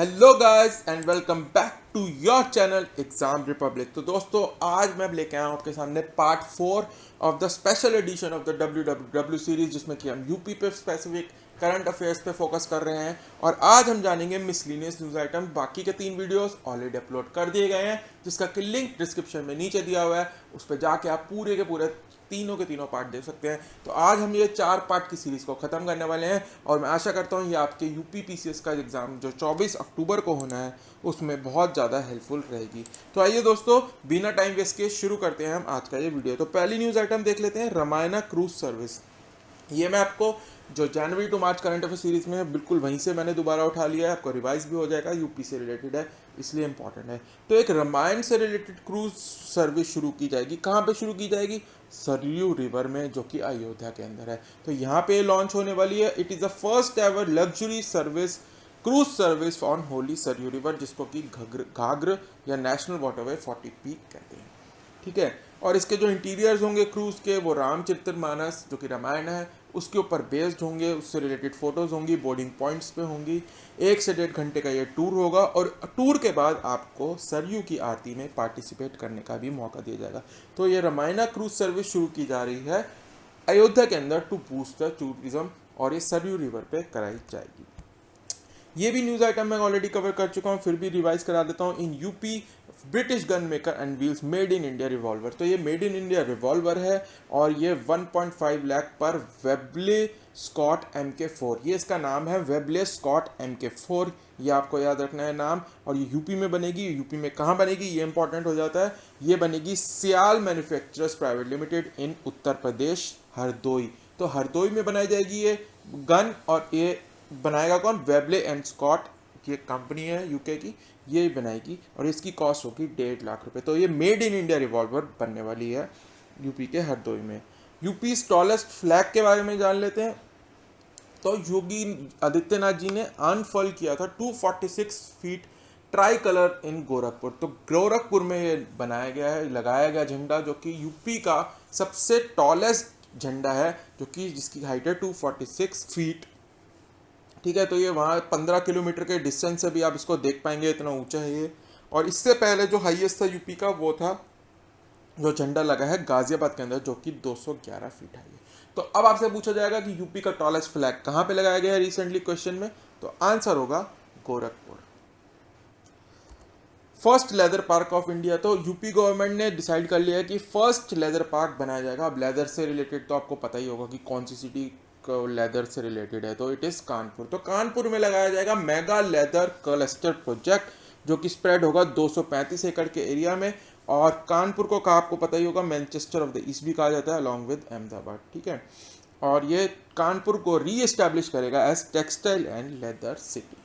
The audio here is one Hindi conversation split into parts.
Hello guys and welcome back to your channel exam republic. तो दोस्तों आज मैं लेके आया हूँ आपके सामने part 4 of the special edition of the WWW series, जिसमें कि हम यूपी पे स्पेसिफिक करंट अफेयर्स पे फोकस कर रहे हैं। और आज हम जानेंगे मिसलिनियस न्यूज आइटम। बाकी के 3 वीडियोस ऑलरेडी अपलोड कर दिए गए हैं, जिसका कि लिंक डिस्क्रिप्शन में नीचे दिया हुआ है। उस पर जाके आप पूरे के पूरे तीनों के तीनों पार्ट देख सकते हैं। तो आज हम ये 4 पार्ट की सीरीज को खत्म करने वाले हैं और मैं आशा करता हूँ ये आपके यूपी पीसीएस का एग्जाम जो 24 अक्टूबर को होना है उसमें बहुत ज़्यादा हेल्पफुल रहेगी। तो आइए दोस्तों, बिना टाइम वेस्ट के शुरू करते हैं हम आज का ये वीडियो। तो पहली न्यूज़ आइटम देख लेते हैं, रामायणा क्रूज सर्विस। ये मैं आपको जो January to March current affair series में है बिल्कुल वहीं से मैंने दोबारा उठा लिया है। आपको रिवाइज भी हो जाएगा, यूपी से रिलेटेड है इसलिए इंपॉर्टेंट है। तो एक रामायण से रिलेटेड क्रूज सर्विस शुरू की जाएगी। कहाँ पे शुरू की जाएगी? सरयू रिवर में, जो कि अयोध्या के अंदर है। तो यहाँ पे लॉन्च होने वाली है। It is the first ever luxury service, cruise service on Holi Saryu river, जिसको कि घाघर या नेशनल वाटरवे 40 पीक कहते हैं। ठीक है। और इसके जो इंटीरियर्स होंगे क्रूज के, वो रामचरितमानस जो कि रामायण है उसके ऊपर बेस्ड होंगे। उससे रिलेटेड फोटोज होंगी, बोर्डिंग पॉइंट्स पे होंगी। 1 से 1.5 घंटे का ये टूर होगा और टूर के बाद आपको सरयू की आरती में पार्टिसिपेट करने का भी मौका दिया जाएगा। तो ये रामायणा क्रूज सर्विस शुरू की जा रही है अयोध्या के अंदर टू बूस्ट द टूरिज्म, और ये सरयू रिवर पे कराई जाएगी। ये भी न्यूज़ आइटम मैं ऑलरेडी कवर कर चुका हूँ, फिर भी रिवाइज करा देता हूँ। In UP British gun maker unveils made in India revolver. तो ये मेड इन इंडिया रिवॉल्वर है और ये 1.5 लाख पर वेबले स्कॉट MK4, ये इसका नाम है, वेबले स्कॉट MK4। ये आपको याद रखना है नाम। और ये यूपी में बनेगी। यूपी में कहाँ बनेगी ये इंपॉर्टेंट हो जाता है। ये बनेगी सियाल मैन्युफैक्चरर्स प्राइवेट लिमिटेड इन उत्तर प्रदेश, हरदोई। तो हरदोई में बनाई जाएगी ये गन, और ये बनाएगा कौन? वेबले एंड स्कॉट, ये कंपनी है यूके की, ये बनाएगी और इसकी कॉस्ट होगी 1.5 लाख रुपए। तो ये मेड इन इंडिया रिवॉल्वर बनने वाली है यूपी के हरदोई में। यूपी टॉलेस्ट फ्लैग के बारे में जान लेते हैं। तो योगी आदित्यनाथ जी ने अनफर्ल किया था 246 फीट ट्राई कलर इन गोरखपुर। तो गोरखपुर में ये बनाया गया है, लगाया गया झंडा, जो कि यूपी का सबसे टॉलेस्ट झंडा है, जो कि जिसकी हाइट है 246 फीट। ठीक है। तो ये वहाँ 15 किलोमीटर के डिस्टेंस से भी आप इसको देख पाएंगे, इतना ऊंचा है ये। और इससे पहले जो हाईएस्ट था यूपी का, वो था जो झंडा लगा है गाजियाबाद के अंदर, जो कि 211 फीट है। तो अब आपसे पूछा जाएगा कि यूपी का टॉलेस्ट फ्लैग कहाँ पे लगाया गया है रिसेंटली क्वेश्चन में, तो आंसर होगा Gorakhpur. First leather park of India. तो यूपी गवर्नमेंट ने डिसाइड कर लिया है कि फर्स्ट लेदर पार्क बनाया जाएगा। अब लेदर से रिलेटेड तो आपको पता ही होगा कि कौन सी सिटी लेदर से रिलेटेड है, तो इट इज़ कानपुर। तो कानपुर में लगाया जाएगा मेगा लेदर क्लस्टर प्रोजेक्ट, जो कि स्प्रेड होगा 235 एकड़ के एरिया में। और कानपुर को कहा आपको पता ही होगा, मैनचेस्टर ऑफ द ईस्ट भी कहा जाता है अलॉन्ग विद अहमदाबाद। ठीक है। और ये कानपुर को री एस्टैब्लिश करेगा as textile and leather city.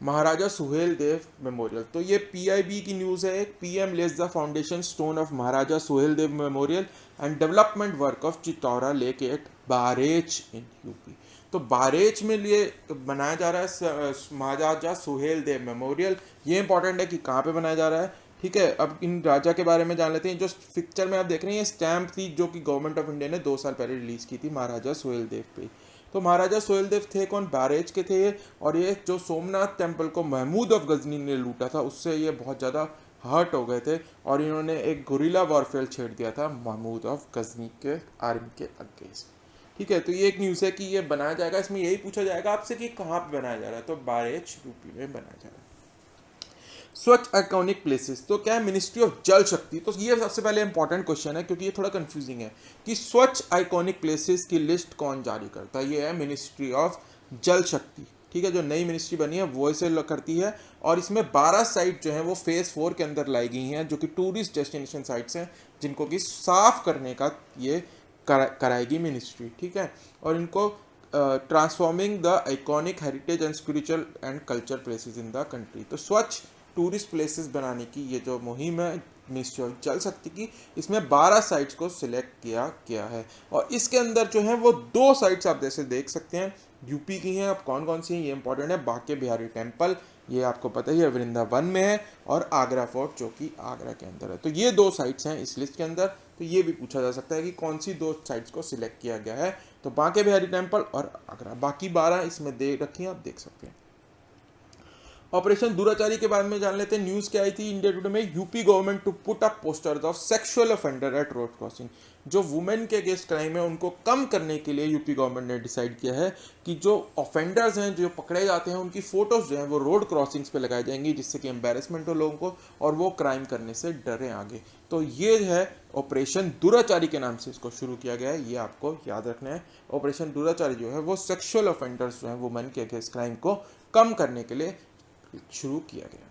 Maharaja Suhel Dev memorial. तो ये PIB की न्यूज़ है। एक PM lays the foundation stone of Maharaja Suhel Dev memorial and development work of Chittaura lake at Bahraich in UP. तो बारेच में लिए बनाया जा रहा है महाराजा सुहेल देव मेमोरियल। ये इंपॉर्टेंट है कि कहाँ पे बनाया जा रहा है। ठीक है। अब इन राजा के बारे में जान लेते हैं। जो पिक्चर में आप देख रहे हैं, स्टैम्प थी जो कि गवर्नमेंट ऑफ इंडिया ने 2 साल पहले रिलीज़ की थी महाराजा सुहेल देव पे। तो महाराजा सोहेल देव थे कौन? बारेच के थे। और ये जो सोमनाथ टेम्पल को महमूद ऑफ गजनी ने लूटा था, उससे ये बहुत ज़्यादा हर्ट हो गए थे और इन्होंने एक गुरिल्ला वॉरफेयर छेड़ दिया था महमूद ऑफ गजनी के आर्मी के अगेंस्ट। ठीक है। तो ये एक न्यूज़ है कि ये बनाया जाएगा। इसमें यही पूछा जाएगा आपसे कि कहाँ पे बनाया जा रहा है, तो बारेच यूपी में बनाया जा रहा है। स्वच्छ आइकॉनिक प्लेसेस। तो क्या है? मिनिस्ट्री ऑफ जल शक्ति। तो ये सबसे पहले इंपॉर्टेंट क्वेश्चन है, क्योंकि ये थोड़ा कंफ्यूजिंग है कि स्वच्छ आइकॉनिक प्लेसेस की लिस्ट कौन जारी करता है। ये है मिनिस्ट्री ऑफ जल शक्ति। ठीक है। जो नई मिनिस्ट्री बनी है वो इसे करती है। और इसमें 12 साइट जो है वो फेज 4 के अंदर लाई गई हैं, जो कि टूरिस्ट डेस्टिनेशन साइट्स हैं, जिनको कि साफ करने का ये कराएगी मिनिस्ट्री। ठीक है। और इनको transforming the iconic heritage and spiritual and culture places in the country. तो स्वच्छ टूरिस्ट प्लेसेस बनाने की ये जो मुहिम है मिनिस्ट्री ऑफ जल शक्ति की, इसमें 12 साइट्स को सिलेक्ट किया गया है। और इसके अंदर जो है वो 2 साइट्स आप जैसे देख सकते हैं यूपी की हैं। अब कौन कौन सी हैं ये इंपॉर्टेंट है। बांके बिहारी टेम्पल, ये आपको पता ही है, वृंदावन में है। और आगरा फोर्ट, जो कि आगरा के अंदर है। तो ये 2 साइट्स हैं इस लिस्ट के अंदर। तो ये भी पूछा जा सकता है कि कौन सी 2 साइट्स को सिलेक्ट किया गया है। तो बांके बिहारी टेम्पल और आगरा। बाकी 12 इसमें दे रखी हैं, आप देख सकते हैं। ऑपरेशन दुराचारी के बारे में जान लेते हैं। न्यूज़ क्या आई थी इंडिया टुडे में, UP government to put up posters of sexual offender at road crossing. जो वुमेन के अगेंस्ट क्राइम है उनको कम करने के लिए यूपी गवर्नमेंट ने डिसाइड किया है कि जो ऑफेंडर्स हैं, जो पकड़े जाते हैं, उनकी फोटोज जो हैं वो रोड क्रॉसिंग्स पे लगाई जाएंगी, जिससे कि एम्बेरसमेंट हो लोगों को और वो क्राइम करने से डरें आगे। तो ये है ऑपरेशन दुराचारी के नाम से इसको शुरू किया गया है, ये आपको याद रखना है। ऑपरेशन दुराचारी जो है वो सेक्सुअल ऑफेंडर्स जो हैं वुमेन के अगेंस्ट क्राइम को कम करने के लिए शुरू किया गया।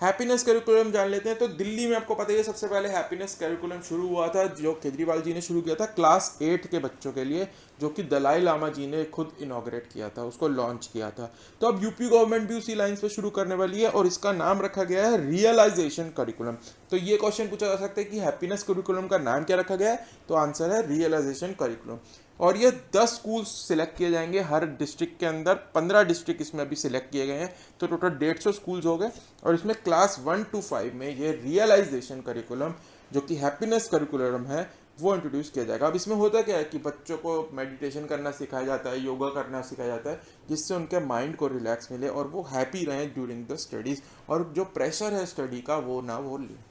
हैप्पीनेस करिकुलम जान लेते हैं। तो दिल्ली में आपको पता ही है सबसे पहले हैप्पीनेस करिकुलम शुरू हुआ था, जो केजरीवाल जी ने शुरू किया था क्लास 8 के बच्चों के लिए, जो कि दलाई लामा जी ने खुद इनॉग्रेट किया था, उसको लॉन्च किया था। तो अब यूपी गवर्नमेंट भी उसी लाइन पे शुरू करने वाली है और इसका नाम रखा गया है रियलाइजेशन करिकुलम। तो ये क्वेश्चन पूछा जा सकता है कि हैप्पीनेस करिकुलम का नाम क्या रखा गया है, तो आंसर है रियलाइजेशन करिकुलम। और ये 10 स्कूल सिलेक्ट किए जाएंगे हर डिस्ट्रिक्ट के अंदर, 15 डिस्ट्रिक्ट इसमें अभी सिलेक्ट किए गए हैं, तो टोटल 150 स्कूल्स हो गए। और इसमें क्लास 1 to 5 में ये रियलाइजेशन करिकुलम जो कि हैप्पीनेस करिकुलम है वो इंट्रोड्यूस किया जाएगा। अब इसमें होता क्या है कि बच्चों को मेडिटेशन करना सिखाया जाता है, योगा करना सिखाया जाता है, जिससे उनके माइंड को रिलैक्स मिले और वो हैप्पी रहें ड्यूरिंग द स्टडीज़, और जो प्रेशर है स्टडी का वो ना वो ले।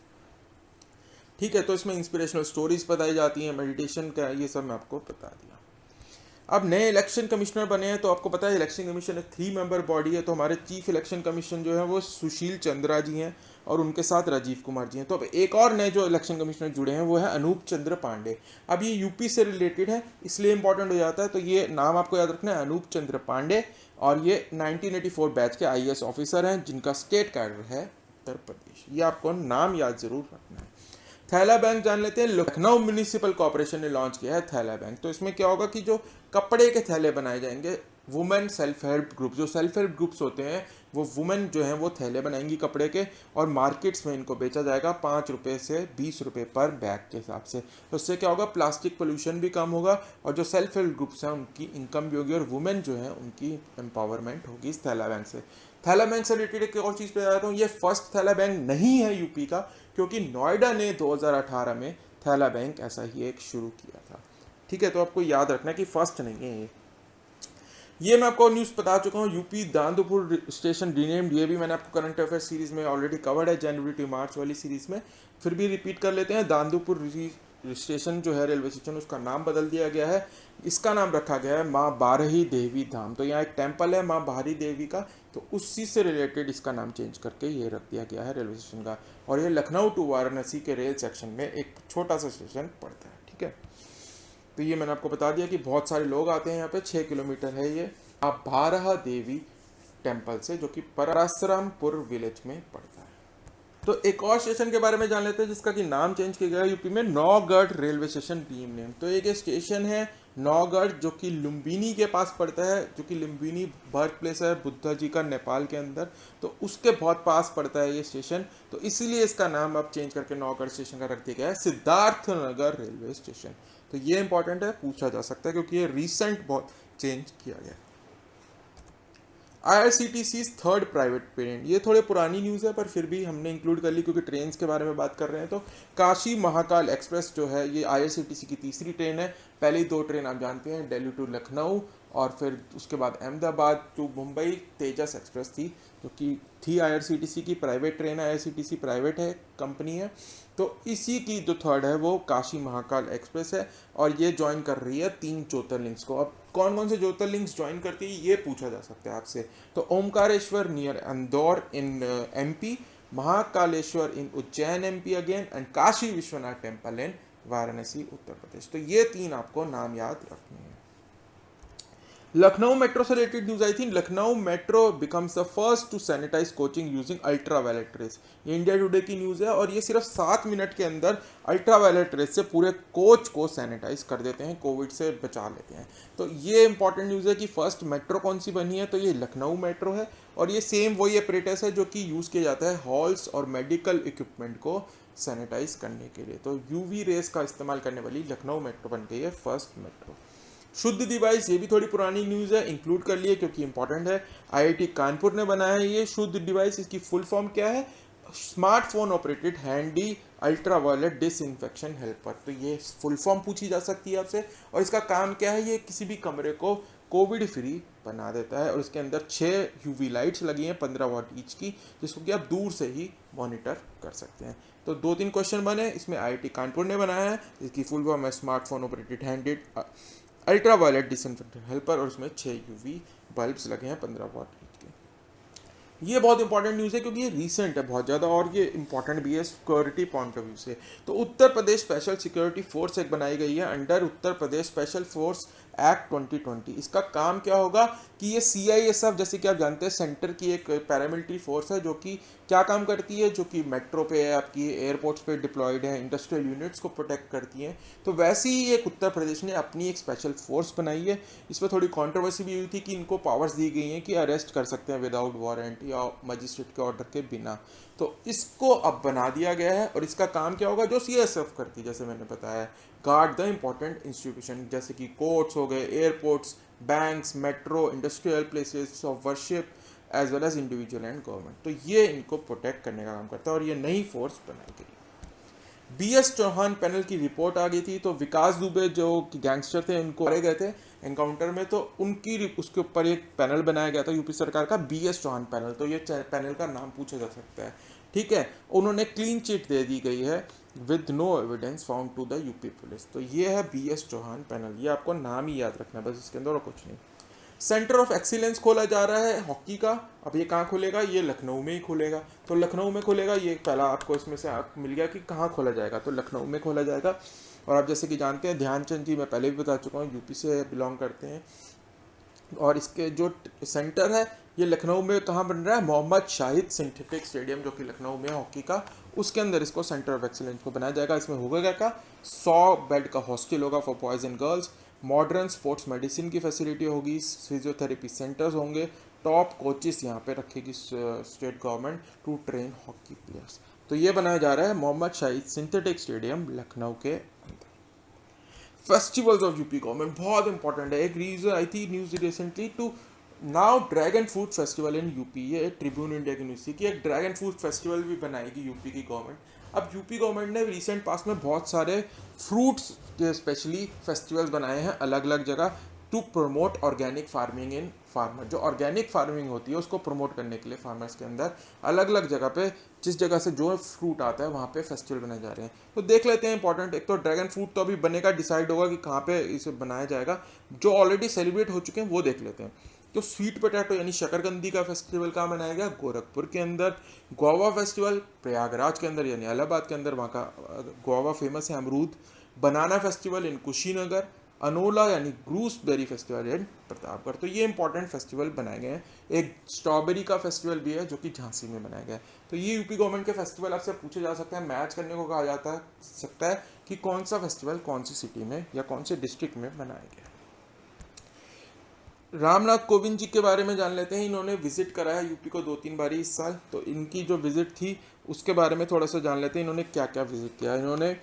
ठीक है, तो इसमें इंस्पिरेशनल स्टोरीज बताई जाती हैं, मेडिटेशन का, ये सब मैं आपको बता दिया। अब नए इलेक्शन कमिश्नर बने हैं। तो आपको पता है इलेक्शन कमीशन एक 3 मेंबर बॉडी है। तो हमारे चीफ इलेक्शन कमीशन जो है वो सुशील चंद्रा जी हैं और उनके साथ राजीव कुमार जी हैं। तो अब एक और नए जो इलेक्शन कमिश्नर जुड़े हैं वो है अनूप चंद्र पांडे। अब ये यूपी से रिलेटेड है इसलिए इंपॉर्टेंट हो जाता है, तो ये नाम आपको याद रखना है, अनूप चंद्र पांडे। और ये 1984 बैच के IAS ऑफिसर हैं जिनका स्टेट कैडर है उत्तर प्रदेश। ये आपको नाम याद जरूर रखना है। थैला बैंक जान लेते हैं। लखनऊ म्यूनिसिपल कॉर्पोरेशन ने लॉन्च किया है थैला बैंक। तो इसमें क्या होगा कि जो कपड़े के थैले बनाए जाएंगे, वुमेन सेल्फ हेल्प ग्रुप, जो सेल्फ हेल्प ग्रुप्स होते हैं वो वुमेन जो हैं वो थैले बनाएंगी कपड़े के, और मार्केट्स में इनको बेचा जाएगा 5 रुपये से 20 रुपये पर बैग के हिसाब से। तो उससे क्या होगा, प्लास्टिक पोल्यूशन भी कम होगा और जो सेल्फ हेल्प ग्रुप्स हैं उनकी इनकम भी होगी और वुमेन जो है उनकी एम्पावरमेंट होगी इस थैला बैंक से। थैला बैंक से रिलेटेड एक और चीज़ पे जाता हूँ, ये फर्स्ट थैला बैंक नहीं है यूपी का, क्योंकि नोएडा ने 2018 में थैला बैंक ऐसा ही एक शुरू किया था। ठीक है, तो आपको याद रखना है कि फर्स्ट नहीं है ये मैं आपको न्यूज़ बता चुका हूँ। यूपी दांदुपुर स्टेशन रीनेम्ड, ये भी मैंने आपको करंट अफेयर सीरीज़ में ऑलरेडी कवर्ड है, जनवरी टू मार्च वाली सीरीज़ में, फिर भी रिपीट कर लेते हैं। दांदुपुर स्टेशन जो है रेलवे स्टेशन, उसका नाम बदल दिया गया है। इसका नाम रखा गया है माँ बारही देवी धाम। तो यहाँ एक टेम्पल है माँ बारही देवी का, तो उसी से रिलेटेड इसका नाम चेंज करके ये रख दिया गया है रेलवे स्टेशन का। और ये लखनऊ टू वाराणसी के रेल सेक्शन में एक छोटा सा स्टेशन पड़ता है। ठीक है, तो ये मैंने आपको बता दिया कि बहुत सारे लोग आते हैं यहाँ पे। 6 किलोमीटर है ये आप बारह देवी टेम्पल से, जो कि परसरामपुर विलेज में पड़ता है। तो एक और स्टेशन के बारे में जान लेते हैं जिसका कि नाम चेंज किया गया है यूपी में, नौगढ़ रेलवे स्टेशन रीनेम। तो एक स्टेशन है नौगढ़ जो कि लुम्बिनी के पास पड़ता है, जो कि लुम्बिनी बर्थ प्लेस है बुद्धा जी का नेपाल के अंदर, तो उसके बहुत पास पड़ता है ये स्टेशन। तो इसीलिए इसका नाम अब चेंज करके नौगढ़ स्टेशन का रख दिया गया है सिद्धार्थ नगर रेलवे स्टेशन। तो ये इंपॉर्टेंट है, पूछा जा सकता है क्योंकि ये रिसेंट बहुत चेंज किया गया है। IRCTC थर्ड प्राइवेट ट्रेन, ये थोड़े पुरानी न्यूज़ है पर फिर भी हमने इंक्लूड कर ली क्योंकि ट्रेन्स के बारे में बात कर रहे हैं। तो काशी महाकाल एक्सप्रेस जो है ये IRCTC की तीसरी ट्रेन है। पहली 2 ट्रेन आप जानते हैं, दिल्ली टू लखनऊ और फिर उसके बाद अहमदाबाद टू मुंबई तेजस एक्सप्रेस थी, जो कि थी IRCTC की प्राइवेट ट्रेन है। IRCTC प्राइवेट है, कंपनी है। तो इसी की जो थर्ड है वो काशी महाकाल एक्सप्रेस है और ये ज्वाइन कर रही है 3 ज्योतिर्लिंग्स को। अब कौन कौन से ज्योतिर्लिंग्स ज्वाइन करती है ये पूछा जा सकता है आपसे। तो Omkareshwar near Indore in MP, Mahakaleshwar in Ujjain MP again, and Kashi Vishwanath temple in Varanasi Uttar Pradesh. तो ये 3 आपको नाम याद रखने हैं। लखनऊ मेट्रो से रिलेटेड न्यूज आई थी। Lucknow metro becomes the first to sanitise coaching using ultraviolet rays. ये इंडिया टुडे की न्यूज़ है और ये सिर्फ 7 मिनट के अंदर अल्ट्रावायलेट रेस से पूरे कोच को सैनिटाइज कर देते हैं, कोविड से बचा लेते हैं। तो ये इंपॉर्टेंट न्यूज़ है कि फर्स्ट मेट्रो कौन सी बनी है, तो ये लखनऊ मेट्रो है और ये सेम वही अपरेटस है जो कि यूज़ किया जाता है हॉल्स और मेडिकल इक्विपमेंट को सैनिटाइज करने के लिए। तो UV रेस का इस्तेमाल करने वाली लखनऊ मेट्रो बन गई है फर्स्ट मेट्रो। शुद्ध डिवाइस, ये भी थोड़ी पुरानी न्यूज़ है, इंक्लूड कर लिए क्योंकि इंपॉर्टेंट है। IIT कानपुर ने बनाया है ये शुद्ध डिवाइस। इसकी फुल फॉर्म क्या है, smartphone operated handy ultraviolet disinfection helper. तो ये फुल फॉर्म पूछी जा सकती है आपसे। और इसका काम क्या है, ये किसी भी कमरे को कोविड फ्री बना देता है। और इसके अंदर 6 यूवी लाइट्स लगी हैं 15 वाट ईच की, जिसको कि आप दूर से ही मॉनिटर कर सकते हैं। तो 2-3 क्वेश्चन बने, इसमें IIT कानपुर ने बनाया है, इसकी फुल फॉर्म है smartphone operated handed ultra violet disinfectant helper, और उसमें 6 यूवी बल्ब्स लगे हैं 15 वाट ईच के। ये बहुत इंपॉर्टेंट न्यूज़ है क्योंकि ये रीसेंट है बहुत ज़्यादा, और ये इंपॉर्टेंट भी है सिक्योरिटी पॉइंट ऑफ व्यू से। तो Uttar Pradesh special security force एक बनाई गई है under Uttar Pradesh special force act 2020। इसका काम क्या होगा कि ये CISF, जैसे कि आप जानते हैं, सेंटर की एक पैरामिलिट्री फोर्स है जो कि क्या काम करती है, जो कि मेट्रो पे है, आपकी एयरपोर्ट्स पे डिप्लॉयड है, इंडस्ट्रियल यूनिट्स को प्रोटेक्ट करती हैं। तो वैसे ही एक उत्तर प्रदेश ने अपनी एक स्पेशल फोर्स बनाई है। इस पर थोड़ी कंट्रोवर्सी भी हुई थी कि इनको पावर्स दी गई हैं कि अरेस्ट कर सकते हैं विदाउट वारंट या मजिस्ट्रेट के ऑर्डर के बिना। तो इसको अब बना दिया गया है, और इसका काम क्या होगा, जो CISF करती है, जैसे मैंने बताया, गार्ड द इंपॉर्टेंट इंस्टीट्यूशन, जैसे कि कोर्ट्स हो गए, airports, banks, metro, industrial places of worship as well as individual and government. तो ये इनको प्रोटेक्ट करने का काम करता है, और ये नई फोर्स बनाई गई। BS चौहान पैनल की रिपोर्ट आ गई थी। तो विकास दुबे जो गैंगस्टर थे, उनको मारे गए थे एनकाउंटर में, तो उनकी उसके ऊपर एक पैनल बनाया गया था यूपी सरकार का, BS चौहान पैनल। तो ये पैनल का नाम पूछा जा सकता है, ठीक है। उन्होंने क्लीन चिट दे दी गई है with no evidence found to the UP police. तो ये है BS चौहान पैनल, ये आपको नाम ही याद रखना है बस, इसके अंदर और कुछ नहीं। सेंटर ऑफ एक्सीलेंस खोला जा रहा है हॉकी का। अब ये कहाँ खुलेगा, ये लखनऊ में ही खुलेगा। तो लखनऊ में खुलेगा, ये पहला आपको इसमें से आप मिल गया कि कहाँ खोला जाएगा, तो लखनऊ में खोला जाएगा। और आप जैसे कि जानते हैं, ध्यानचंद जी मैं पहले भी बता चुका हूँ, यूपी से बिलोंग करते हैं, और इसके जो सेंटर है ये लखनऊ में कहाँ बन रहा है, मोहम्मद शाहिद सिंथेटिक स्टेडियम, जो कि लखनऊ में हॉकी का, उसके अंदर इसको सेंटर ऑफ एक्सीलेंस को बनाया जाएगा। इसमें होगा क्या, 100 बेड का हॉस्टल होगा for boys and girls, modern sports medicine की फैसिलिटी होगी, फिजियोथेरेपी सेंटर्स होंगे, टॉप कोचेस यहाँ पे रखेगी state government to train hockey players. तो ये बनाया जा रहा है मोहम्मद शाहिद सिंथेटिक स्टेडियम लखनऊ के अंदर। फेस्टिवल्स ऑफ यूपी गवर्नमेंट बहुत इंपॉर्टेंट है। एक रीजन आई थी news recently to now dragon fruit festival in UP, ये ट्रिब्यून इंडिया की न्यूज़ थी कि एक ड्रैगन फ्रूट फेस्टिवल भी बनाएगी यूपी की गवर्नमेंट। अब यूपी गवर्नमेंट ने रिसेंट पास में बहुत सारे फ्रूट्स के स्पेशली फेस्टिवल्स बनाए हैं अलग अलग जगह to promote organic farming in farmer. जो ऑर्गेनिक फार्मिंग होती है उसको प्रमोट करने के लिए फार्मर्स के अंदर अलग अलग जगह पे, जिस जगह से जो फ्रूट आता है वहाँ पे फेस्टिवल बनाए जा रहे हैं। तो देख लेते हैं इंपॉर्टेंट। एक तो ड्रैगन फ्रूट तो अभी बनेगा, डिसाइड होगा कि कहाँ पे इसे बनाया जाएगा। जो ऑलरेडी सेलिब्रेट हो चुके हैं वो देख लेते हैं। तो स्वीट पोटैटो यानी शकरकंदी का फेस्टिवल कहाँ मनाया गया, गोरखपुर के अंदर। गुआवा फेस्टिवल प्रयागराज के अंदर यानी इलाहाबाद के अंदर, वहाँ का गुआवा फेमस है, अमरूद। बनाना फेस्टिवल इन कुशीनगर। अनोला यानी गूसबेरी फेस्टिवल इन प्रतापगढ़। तो ये इंपॉर्टेंट फेस्टिवल बनाए गए हैं। एक स्ट्रॉबेरी का फेस्टिवल भी है जो कि झांसी में बनाया गया है। तो ये यूपी गवर्नमेंट के फेस्टिवल आपसे पूछे जा सकते हैं, मैच करने को कहा जाता है सकता है कि कौन सा फेस्टिवल कौन सी सिटी में या कौन से डिस्ट्रिक्ट में बनाया गया है। रामनाथ कोविंद जी के बारे में जान लेते हैं। इन्होंने विजिट करा है यूपी को 2-3 बारी इस साल। तो इनकी जो विजिट थी उसके बारे में थोड़ा सा जान लेते हैं, इन्होंने क्या क्या विजिट किया। इन्होंने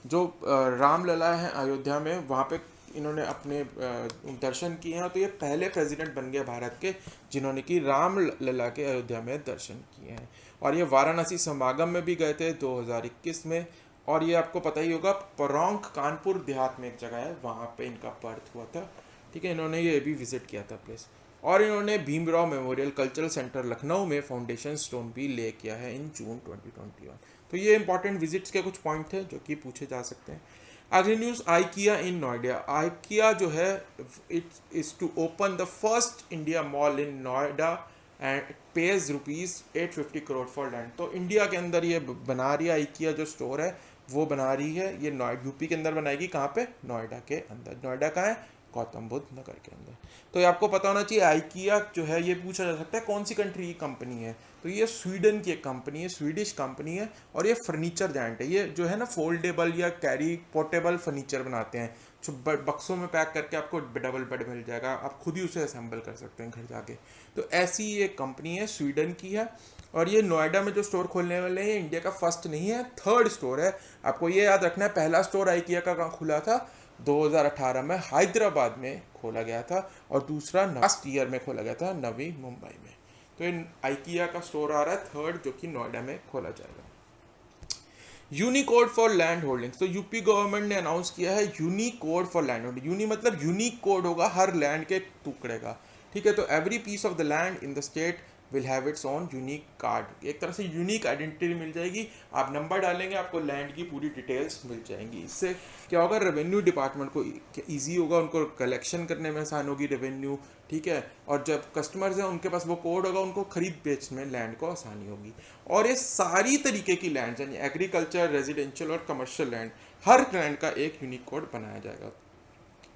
जो रामलला है अयोध्या में, वहाँ पे इन्होंने अपने दर्शन किए हैं। तो ये पहले प्रेसिडेंट बन गए भारत के जिन्होंने कि रामलला के अयोध्या में दर्शन किए हैं। और ये वाराणसी समागम में भी गए थे 2021 में। और ये आपको पता ही होगा, परौंक कानपुर देहात में एक जगह है, वहाँ पे इनका बर्थ हुआ था, ठीक है। इन्होंने ये भी विजिट किया था प्लेस। और इन्होंने Bhimrao memorial cultural centre Lucknow में फाउंडेशन स्टोन भी ले किया है इन जून 2021। तो ये इंपॉर्टेंट विजिट्स के कुछ पॉइंट थे जो कि पूछे जा सकते हैं। अगली news, IKEA in Noida. IKEA जो है it is to open the first India mall in Noida and pays ₹850 crore for land. तो इंडिया के अंदर ये बना रही है, आइकिया जो स्टोर है वो बना रही है। ये यूपी के अंदर बनाएगी, कहाँ पे, नोएडा के अंदर। नोएडा कहाँ है, गौतम बुद्ध नगर के अंदर। तो ये आपको पता होना चाहिए, आइकिया जो है ये पूछा जा सकता है कौन सी कंट्री की कंपनी है। तो ये स्वीडन की एक कंपनी है, स्वीडिश कंपनी है। और ये फर्नीचर जायंट है। ये जो है ना फोल्डेबल या कैरी पोर्टेबल फर्नीचर बनाते हैं, जो बक्सों में पैक करके आपको डबल बेड मिल जाएगा, आप खुद ही उसे असेंबल कर सकते हैं घर जाके। तो ऐसी ये कंपनी है, स्वीडन की है। और ये नोएडा में जो स्टोर खोलने वाले हैं, इंडिया का फर्स्ट नहीं है, थर्ड स्टोर है। आपको ये याद रखना है, पहला स्टोर आइकिया का कहाँ खुला था, 2018 में हैदराबाद में खोला गया था। और दूसरा लास्ट ईयर में खोला गया था नवी मुंबई में। तो इन आइकिया का स्टोर आ रहा है थर्ड, जो कि नोएडा में खोला जाएगा। यूनिकोड फॉर लैंड होल्डिंग, तो यूपी गवर्नमेंट ने अनाउंस किया है unicode for land holding. Uni मतलब यूनिक कोड होगा हर लैंड के टुकड़े का, ठीक है। तो every piece of the land in the state will have its own unique card, एक तरह से यूनिक आइडेंटिटी मिल जाएगी। आप नंबर डालेंगे आपको लैंड की पूरी डिटेल्स मिल जाएंगी। इससे क्या होगा, रेवेन्यू डिपार्टमेंट को ईजी होगा, उनको कलेक्शन करने में आसान होगी रेवेन्यू, ठीक है। और जब कस्टमर्स हैं उनके पास वो कोड होगा, उनको खरीद बेचने में लैंड को आसानी होगी। और ये सारी तरीके की लैंड यानी एग्रीकल्चर, रेजिडेंशियल और कमर्शियल लैंड, हर लैंड का एक यूनिक कोड बनाया जाएगा।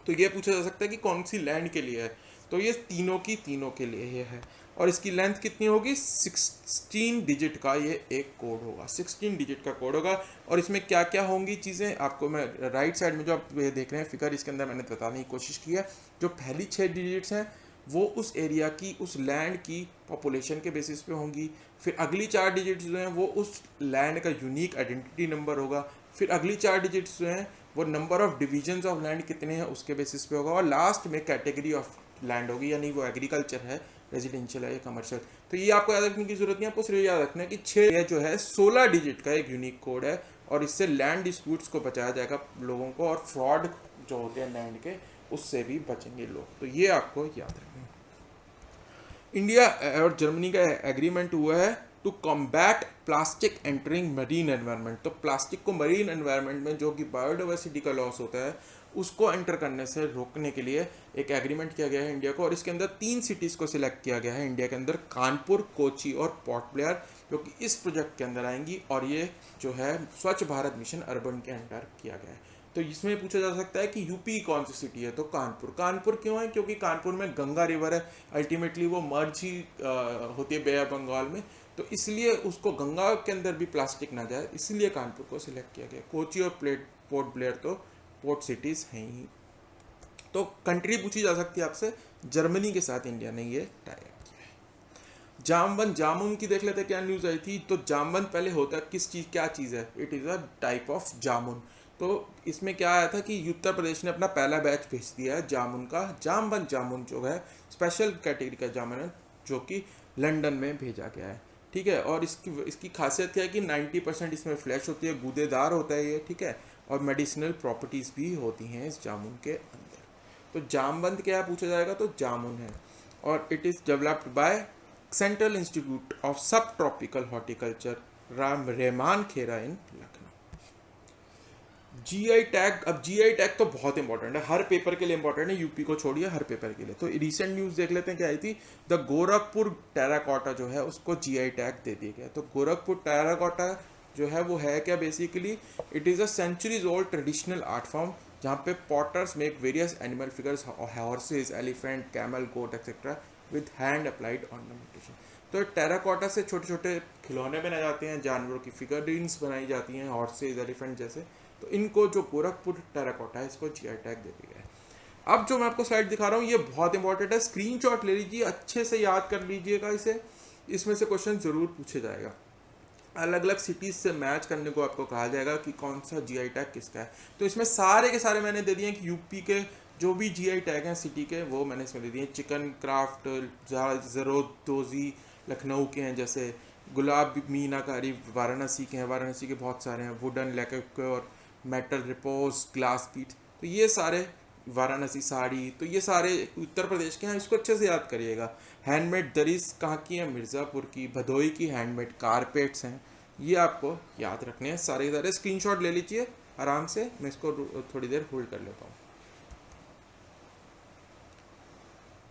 तो ये पूछा जा सकता है कि कौन सी लैंड के लिए है, तो ये तीनों के लिए ये है। और इसकी लेंथ कितनी होगी, 16 डिजिट का ये एक कोड होगा, 16 डिजिट का कोड होगा। और इसमें क्या क्या होंगी चीज़ें, आपको मैं राइट साइड में जो आप देख रहे हैं फिगर, इसके अंदर मैंने बताने की कोशिश की है। जो पहली 6 डिजिट्स हैं वो उस एरिया की, उस लैंड की पॉपुलेशन के बेसिस पे होंगी। फिर अगली 4 डिजिट्स जो हैं वो उस लैंड का यूनिक आइडेंटिटी नंबर होगा। फिर अगली 4 डिजिट्स जो हैं वो number of divisions of land कितने हैं उसके बेसिस पे होगा। और लास्ट में कैटेगरी ऑफ लैंड होगी, यानी वो एग्रीकल्चर है, रेजिडेंशियल है या कमर्शियल। तो ये आपको याद रखने की जरूरत नहीं है, आपको सिर्फ याद रखना है कि 6 जो है 16 डिजिट का एक यूनिक कोड है। और इससे लैंड डिस्प्यूट्स को बचाया जाएगा लोगों को, और फ्रॉड जो होते हैं लैंड के उससे भी बचेंगे लोग। तो ये आपको याद रखना है। इंडिया और जर्मनी का एग्रीमेंट हुआ है to combat plastic entering marine environment. तो प्लास्टिक को मरीन एनवायरनमेंट में, जो कि बायोडाइवर्सिटी का लॉस होता है, उसको एंटर करने से रोकने के लिए एक एग्रीमेंट किया गया है इंडिया को। और इसके अंदर 3 सिटीज़ को सिलेक्ट किया गया है इंडिया के अंदर, कानपुर, कोची और पोर्ट ब्लेयर, जो कि इस प्रोजेक्ट के अंदर आएंगी। और ये जो है स्वच्छ भारत मिशन अर्बन के अंडर किया गया है। तो इसमें पूछा जा सकता है कि यूपी कौन सी सिटी है, तो कानपुर। कानपुर क्यों है, क्योंकि कानपुर में गंगा रिवर है, अल्टीमेटली वो मर्ज ही होती है बे ऑफ बंगाल में, तो इसलिए उसको गंगा के अंदर भी प्लास्टिक ना जाए, इसलिए कानपुर को सिलेक्ट किया गया। कोची और पोर्ट ब्लेयर तो पोर्ट सिटीज़ हैं ही। तो कंट्री पूछी जा सकती है आपसे, जर्मनी के साथ इंडिया ने ये टाई अप किया है। जामवन जामुन की देख लेते हैं क्या न्यूज़ आई थी। तो जामवन पहले होता है किस चीज़, क्या चीज़ है, it is a type of jamun. तो इसमें क्या आया था कि उत्तर प्रदेश ने अपना पहला बैच भेज दिया है जामुन का। जामवन जामुन जो है स्पेशल कैटेगरी का जामुन है, जो कि लंदन में भेजा गया है, ठीक है। और इसकी खासियत क्या है कि 90% इसमें फ्लैश होती है, गूदेदार होता है ये, ठीक है। और मेडिसिनल प्रॉपर्टीज़ भी होती हैं इस जामुन के अंदर। तो जामवंत क्या है पूछा जाएगा, तो जामुन है। और it is developed by central institute of सब ट्रॉपिकल हॉर्टिकल्चर, रहमान खेरा इन लखनऊ। जीआई टैग, अब जीआई टैग तो बहुत इंपॉर्टेंट है, हर पेपर के लिए इंपॉर्टेंट है, यूपी को छोड़िए हर पेपर के लिए। तो रिसेंट न्यूज़ देख लेते हैं क्या आई थी। द गोरखपुर टेराकोटा जो है उसको जीआई टैग दे दिया गया। तो गोरखपुर टेराकोटा जो है वो है क्या, basically it is a centuries old traditional art form, जहाँ पे potters make various animal figures, horses, elephant, camel, goat etcetera with hand applied ornamentation. तो टेराकोटा से छोटे छोटे खिलौने बनाए जाते हैं, जानवरों की फिगरिंग्स बनाई जाती हैं, हॉर्सेज, एलिफेंट जैसे। तो इनको जो गोरखपुर टेराकोटा है इसको जीआई टैग दे दिया गया है। अब जो मैं आपको स्लाइड दिखा रहा हूँ ये बहुत इंपॉर्टेंट है, स्क्रीनशॉट ले लीजिए, अच्छे से याद कर लीजिएगा इसे, इसमें से क्वेश्चन जरूर पूछे जाएगा। अलग अलग सिटीज़ से मैच करने को आपको कहा जाएगा कि कौन सा जीआई टैग किसका है। तो इसमें सारे के सारे मैंने दे दिए हैं कि यूपी के जो भी जीआई टैग हैं सिटी के, वो मैंने इसमें दे दिए। चिकन क्राफ्ट, जरोदोजी लखनऊ के हैं, जैसे गुलाब मीनाकारी वाराणसी के हैं, वाराणसी के बहुत सारे हैं, वुडन लेकर और मेटल रिपोज, ग्लास पीट, तो ये सारे वाराणसी साड़ी, तो ये सारे उत्तर प्रदेश के हैं, इसको अच्छे से याद करिएगा। हैंडमेड दरीज कहाँ की है, मिर्ज़ापुर की। भदोई की हैंडमेड कारपेट्स हैं, ये आपको याद रखने हैं सारे के सारे। स्क्रीनशॉट ले लीजिए आराम से, मैं इसको थोड़ी देर होल्ड कर लेता हूँ।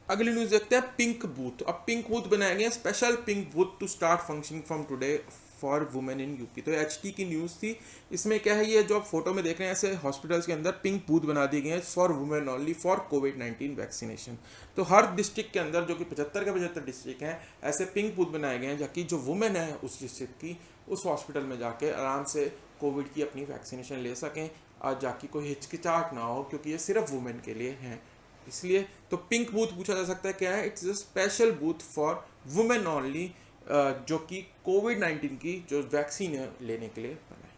अगली न्यूज़ देखते हैं, पिंक बूथ। अब पिंक बूथ बनाए गए हैं, special pink booth to start functioning from today for women in UP. तो एचटी की न्यूज़ थी। इसमें क्या है, ये जो आप फोटो में देख रहे हैं ऐसे हॉस्पिटल्स के अंदर पिंक बूथ बना दिए गए हैं for women only for covid vaccination. तो हर डिस्ट्रिक्ट के अंदर, जो कि 75 के 75 डिस्ट्रिक्ट हैं, ऐसे पिंक बूथ बनाए गए हैं जबकि जो वुमेन है उस डिस्ट्रिक्ट की, उस हॉस्पिटल में जाके आराम से कोविड की अपनी वैक्सीनेशन ले सकें और जाके कोई हिचकिचाहट ना हो, क्योंकि ये सिर्फ वुमेन के लिए हैं इसलिए। तो पिंक बूथ पूछा जा सकता है क्या है, it's a special booth for women only, जो कि कोविड-19 की जो वैक्सीन है लेने के लिए बनाए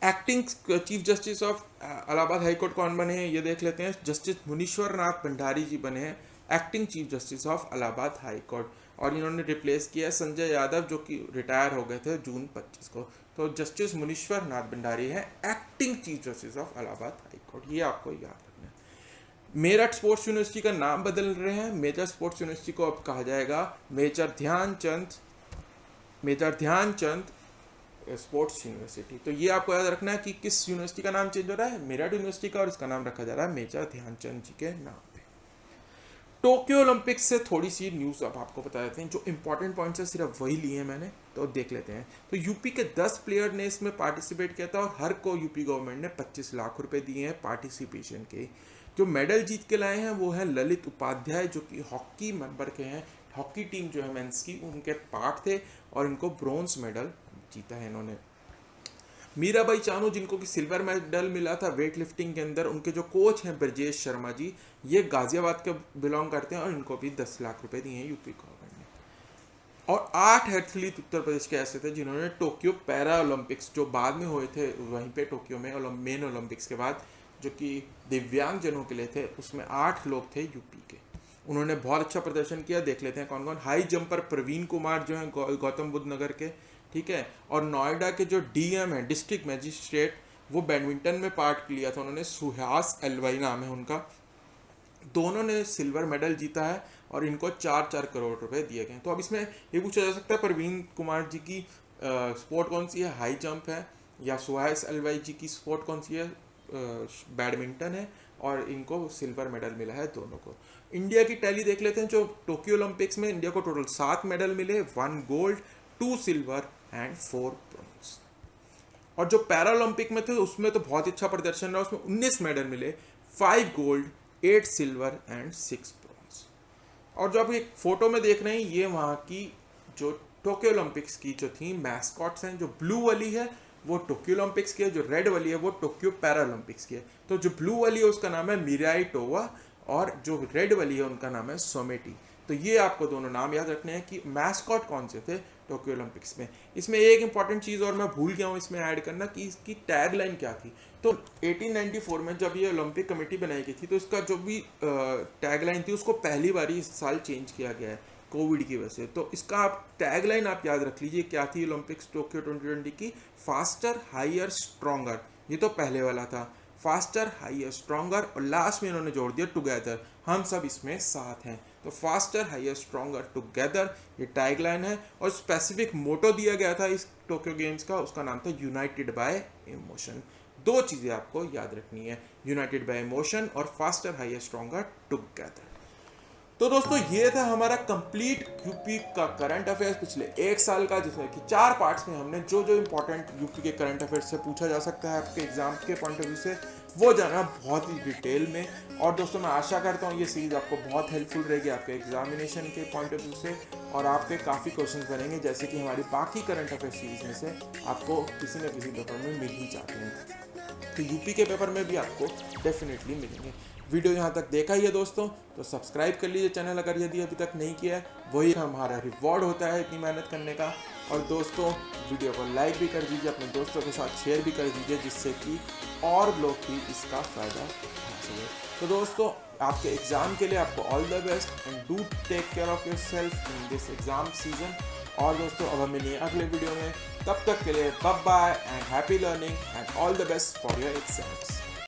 गए। Acting chief justice of Allahabad high court कौन बने हैं ये देख लेते हैं। जस्टिस मुनीश्वर नाथ भंडारी जी बने हैं acting chief justice of Allahabad high court. और इन्होंने रिप्लेस किया संजय यादव जो कि रिटायर हो गए थे जून 25 को। तो जस्टिस मुनीश्वर नाथ भंडारी है acting chief justice of Allahabad high court, ये आपको याद रखना है। मेरठ स्पोर्ट्स यूनिवर्सिटी का नाम बदल रहे हैं, मेजर स्पोर्ट्स यूनिवर्सिटी को अब कहा जाएगा मेजर ध्यानचंद स्पोर्ट्स यूनिवर्सिटी। तो ये आपको याद रखना है कि किस यूनिवर्सिटी का नाम चेंज हो रहा है, मेरठ यूनिवर्सिटी का, और इसका नाम रखा जा रहा है मेजर ध्यानचंद जी के नाम पे। टोक्यो ओलंपिक्स से थोड़ी सी न्यूज़ अब आपको बता देते हैं, जो इंपॉर्टेंट पॉइंट्स है सिर्फ वही लिए हैं मैंने, तो देख लेते हैं। तो यूपी के 10 प्लेयर ने इसमें पार्टिसिपेट किया था और हर को यूपी गवर्नमेंट ने 25 लाख रुपए दिए हैं पार्टिसिपेशन के। जो मेडल जीत के लाए हैं वो है ललित उपाध्याय जो कि हॉकी मेंबर के हैं, हॉकी टीम जो है मेंस की उनके पार्ट थे और इनको ब्रोंज मेडल जीता है इन्होंने। मीराबाई चानू जिनको कि सिल्वर मेडल मिला था वेट लिफ्टिंग के अंदर, उनके जो कोच हैं ब्रजेश शर्मा जी, ये गाजियाबाद के बिलोंग करते हैं और इनको भी 10 लाख रुपए दिए हैं यूपी गवर्नमेंट ने। और 8 एथलीट उत्तर प्रदेश के ऐसे थे जिन्होंने टोक्यो पैरा ओलंपिक्स जो बाद में हुए थे वहीं पे टोक्यो में मेन ओलंपिक्स के बाद, जो कि दिव्यांग जनों के लिए थे, उसमें 8 लोग थे यूपी के। उन्होंने बहुत अच्छा प्रदर्शन किया, देख लेते हैं कौन कौन। हाई जंपर प्रवीण कुमार जो हैं गौतम बुद्ध नगर के, ठीक है। और नोएडा के जो डीएम है डिस्ट्रिक्ट मजिस्ट्रेट, वो बैडमिंटन में पार्ट लिया था उन्होंने, सुहास एलवाई नाम है उनका। दोनों ने सिल्वर मेडल जीता है और इनको 4-4 करोड़ रुपए दिए गए। तो अब इसमें ये पूछा जा सकता है प्रवीण कुमार जी की स्पोर्ट कौन सी है, हाई जंप है, या सुहास एलवाई जी की स्पोर्ट कौन सी है, बैडमिंटन है, और इनको सिल्वर मेडल मिला है दोनों को। इंडिया की टैली देख लेते हैं। जो टोक्यो ओलंपिक्स में इंडिया को टोटल 7 मेडल मिले, 1 गोल्ड, 2 सिल्वर एंड 4 ब्रॉन्ज। और जो पैरा ओलंपिक में थे उसमें तो बहुत अच्छा प्रदर्शन रहा, उसमें 19 मेडल मिले, 5 गोल्ड, 8 सिल्वर एंड 6 ब्रॉन्ज। और जो आप एक फोटो में देख रहे हैं ये वहाँ की जो टोक्यो ओलंपिक्स की जो थी मैस्कॉट्स हैं, जो ब्लू वाली है वो टोक्यो ओलंपिक्स की है, जो रेड वाली है वो टोक्यो पैरा ओलंपिक्स की है। तो जो ब्लू वाली है उसका नाम है मिराई टोवा और जो रेड वाली है उनका नाम है सोमेटी। तो ये आपको दोनों नाम याद रखने हैं कि मैस्कॉट कौन से थे टोक्यो ओलंपिक्स में। इसमें एक इंपॉर्टेंट चीज़ और मैं भूल गया हूँ इसमें ऐड करना कि इसकी टैग लाइन क्या थी। तो 1894 में जब ये ओलंपिक कमेटी बनाई गई थी तो इसका जो भी टैग लाइन थी उसको पहली बार इस साल चेंज किया गया है कोविड की वजह से। तो इसका आप टैग लाइन आप याद रख लीजिए क्या थी ओलंपिक्स टोक्यो 2020 की, फास्टर हायर स्ट्रॉन्गर। ये तो पहले वाला था, फास्टर हायर स्ट्रॉन्गर, और लास्ट में इन्होंने जोड़ दिया टुगेदर, हम सब इसमें साथ हैं। तो फास्टर हायर स्ट्रॉन्गर टुगेदर ये टैग लाइन है। और स्पेसिफिक मोटो दिया गया था इस टोक्यो गेम्स का, उसका नाम था यूनाइटेड बाय इमोशन। 2 चीज़ें आपको याद रखनी है, यूनाइटेड बाय इमोशन और फास्टर हायर स्ट्रॉन्गर टुगेदर। तो दोस्तों ये था हमारा कंप्लीट यूपी का करंट अफेयर्स पिछले 1 साल का, जिसमें कि 4 पार्ट्स में हमने जो जो इंपॉर्टेंट यूपी के करंट अफेयर्स से पूछा जा सकता है आपके एग्जाम के पॉइंट ऑफ व्यू से वो जाना बहुत ही डिटेल में। और दोस्तों मैं आशा करता हूँ ये सीरीज आपको बहुत हेल्पफुल रहेगी आपके एग्जामिनेशन के पॉइंट ऑफ व्यू से, और आपके काफ़ी क्वेश्चन बनेंगे जैसे कि हमारी बाकी करंट अफेयर सीरीज में से आपको किसी न किसी पेपर में मिल ही जाते हैं। तो यूपी के पेपर में भी आपको डेफिनेटली मिलेंगे। वीडियो यहाँ तक देखा ही है दोस्तों तो सब्सक्राइब कर लीजिए चैनल अगर यदि अभी तक नहीं किया है, वही हमारा रिवॉर्ड होता है इतनी मेहनत करने का। और दोस्तों वीडियो को लाइक भी कर दीजिए, अपने दोस्तों के साथ शेयर भी कर दीजिए जिससे कि और लोग भी इसका फ़ायदा उठा सकें। तो दोस्तों आपके एग्ज़ाम के लिए आपको all the best and do take care of yourself in this exam season. और दोस्तों अब हम मिलेंगे अगले वीडियो में, तब तक के लिए bye bye and happy learning and all the best for your exams.